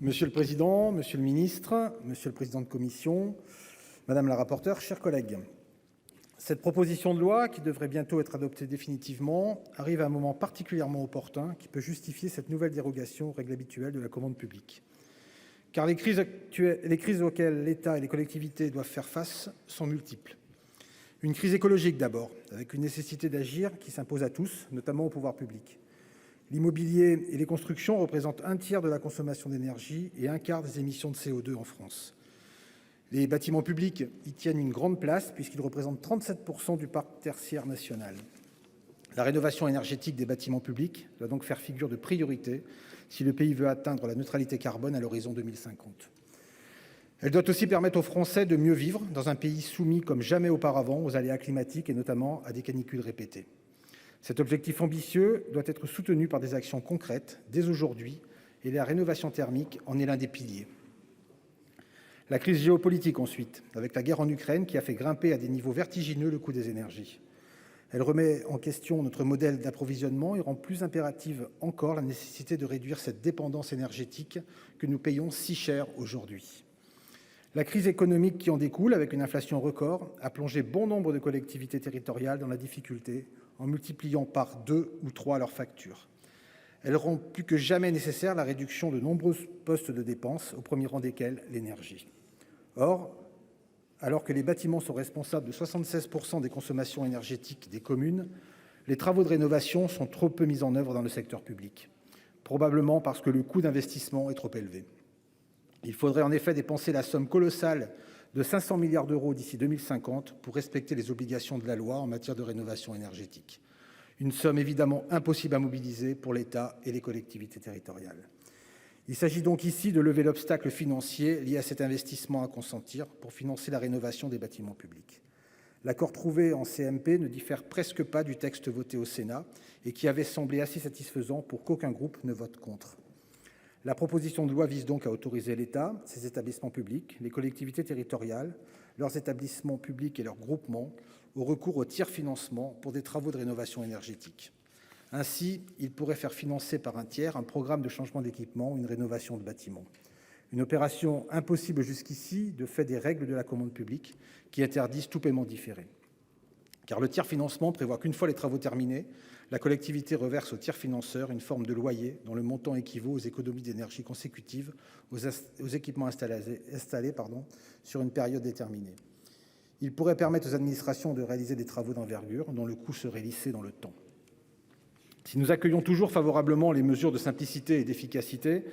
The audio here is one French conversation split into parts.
Monsieur le président, monsieur le ministre, monsieur le président de commission, madame la rapporteure, chers collègues. Cette proposition de loi, qui devrait bientôt être adoptée définitivement, arrive à un moment particulièrement opportun qui peut justifier cette nouvelle dérogation aux règles habituelles de la commande publique. Car les crises auxquelles l'État et les collectivités doivent faire face sont multiples. Une crise écologique d'abord, avec une nécessité d'agir qui s'impose à tous, notamment au pouvoir public. L'immobilier et les constructions représentent un tiers de la consommation d'énergie et un quart des émissions de CO2 en France. Les bâtiments publics y tiennent une grande place puisqu'ils représentent 37% du parc tertiaire national. La rénovation énergétique des bâtiments publics doit donc faire figure de priorité si le pays veut atteindre la neutralité carbone à l'horizon 2050. Elle doit aussi permettre aux Français de mieux vivre dans un pays soumis comme jamais auparavant aux aléas climatiques et notamment à des canicules répétées. Cet objectif ambitieux doit être soutenu par des actions concrètes dès aujourd'hui et la rénovation thermique en est l'un des piliers. La crise géopolitique ensuite, avec la guerre en Ukraine qui a fait grimper à des niveaux vertigineux le coût des énergies. Elle remet en question notre modèle d'approvisionnement et rend plus impérative encore la nécessité de réduire cette dépendance énergétique que nous payons si cher aujourd'hui. La crise économique qui en découle, avec une inflation record, a plongé bon nombre de collectivités territoriales dans la difficulté en multipliant par 2 ou 3 leurs factures. Elle rend plus que jamais nécessaire la réduction de nombreux postes de dépenses, au premier rang desquels l'énergie. Or, alors que les bâtiments sont responsables de 76% des consommations énergétiques des communes, les travaux de rénovation sont trop peu mis en œuvre dans le secteur public, probablement parce que le coût d'investissement est trop élevé. Il faudrait en effet dépenser la somme colossale de 500 milliards d'euros d'ici 2050 pour respecter les obligations de la loi en matière de rénovation énergétique. Une somme évidemment impossible à mobiliser pour l'État et les collectivités territoriales. Il s'agit donc ici de lever l'obstacle financier lié à cet investissement à consentir pour financer la rénovation des bâtiments publics. L'accord trouvé en CMP ne diffère presque pas du texte voté au Sénat et qui avait semblé assez satisfaisant pour qu'aucun groupe ne vote contre. La proposition de loi vise donc à autoriser l'État, ses établissements publics, les collectivités territoriales, leurs établissements publics et leurs groupements au recours au tiers-financement pour des travaux de rénovation énergétique. Ainsi, ils pourraient faire financer par un tiers un programme de changement d'équipement ou une rénovation de bâtiment. Une opération impossible jusqu'ici de fait des règles de la commande publique qui interdisent tout paiement différé. Car le tiers-financement prévoit qu'une fois les travaux terminés, la collectivité reverse au tiers-financeur une forme de loyer dont le montant équivaut aux économies d'énergie consécutives aux équipements installés sur une période déterminée. Il pourrait permettre aux administrations de réaliser des travaux d'envergure dont le coût serait lissé dans le temps. Si nous accueillons toujours favorablement les mesures de simplicité et d'efficacité,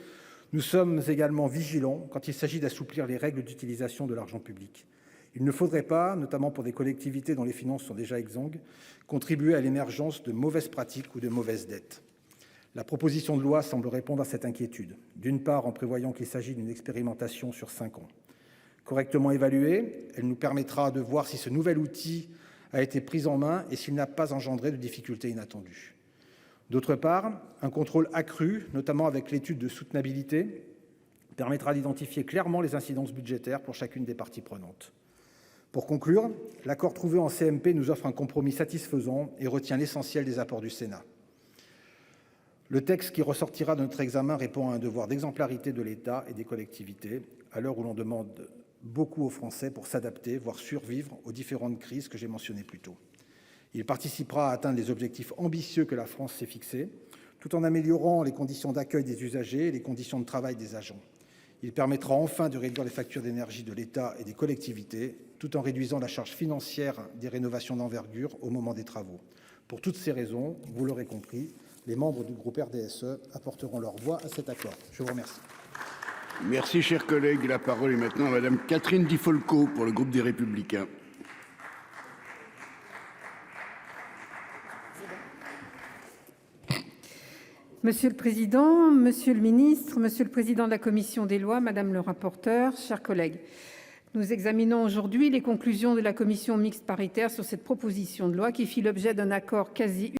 nous sommes également vigilants quand il s'agit d'assouplir les règles d'utilisation de l'argent public. Il ne faudrait pas, notamment pour des collectivités dont les finances sont déjà exsangues, contribuer à l'émergence de mauvaises pratiques ou de mauvaises dettes. La proposition de loi semble répondre à cette inquiétude, d'une part en prévoyant qu'il s'agit d'une expérimentation sur 5 ans. Correctement évaluée, elle nous permettra de voir si ce nouvel outil a été pris en main et s'il n'a pas engendré de difficultés inattendues. D'autre part, un contrôle accru, notamment avec l'étude de soutenabilité, permettra d'identifier clairement les incidences budgétaires pour chacune des parties prenantes. Pour conclure, l'accord trouvé en CMP nous offre un compromis satisfaisant et retient l'essentiel des apports du Sénat. Le texte qui ressortira de notre examen répond à un devoir d'exemplarité de l'État et des collectivités, à l'heure où l'on demande beaucoup aux Français pour s'adapter, voire survivre aux différentes crises que j'ai mentionnées plus tôt. Il participera à atteindre les objectifs ambitieux que la France s'est fixés, tout en améliorant les conditions d'accueil des usagers et les conditions de travail des agents. Il permettra enfin de réduire les factures d'énergie de l'État et des collectivités, tout en réduisant la charge financière des rénovations d'envergure au moment des travaux. Pour toutes ces raisons, vous l'aurez compris, les membres du groupe RDSE apporteront leur voix à cet accord. Je vous remercie. Merci, cher collègue. La parole est maintenant à Madame Catherine Di Folco pour le groupe des Républicains. Monsieur le président, monsieur le ministre, monsieur le président de la commission des lois, madame le rapporteur, chers collègues, nous examinons aujourd'hui les conclusions de la commission mixte paritaire sur cette proposition de loi qui fit l'objet d'un accord quasi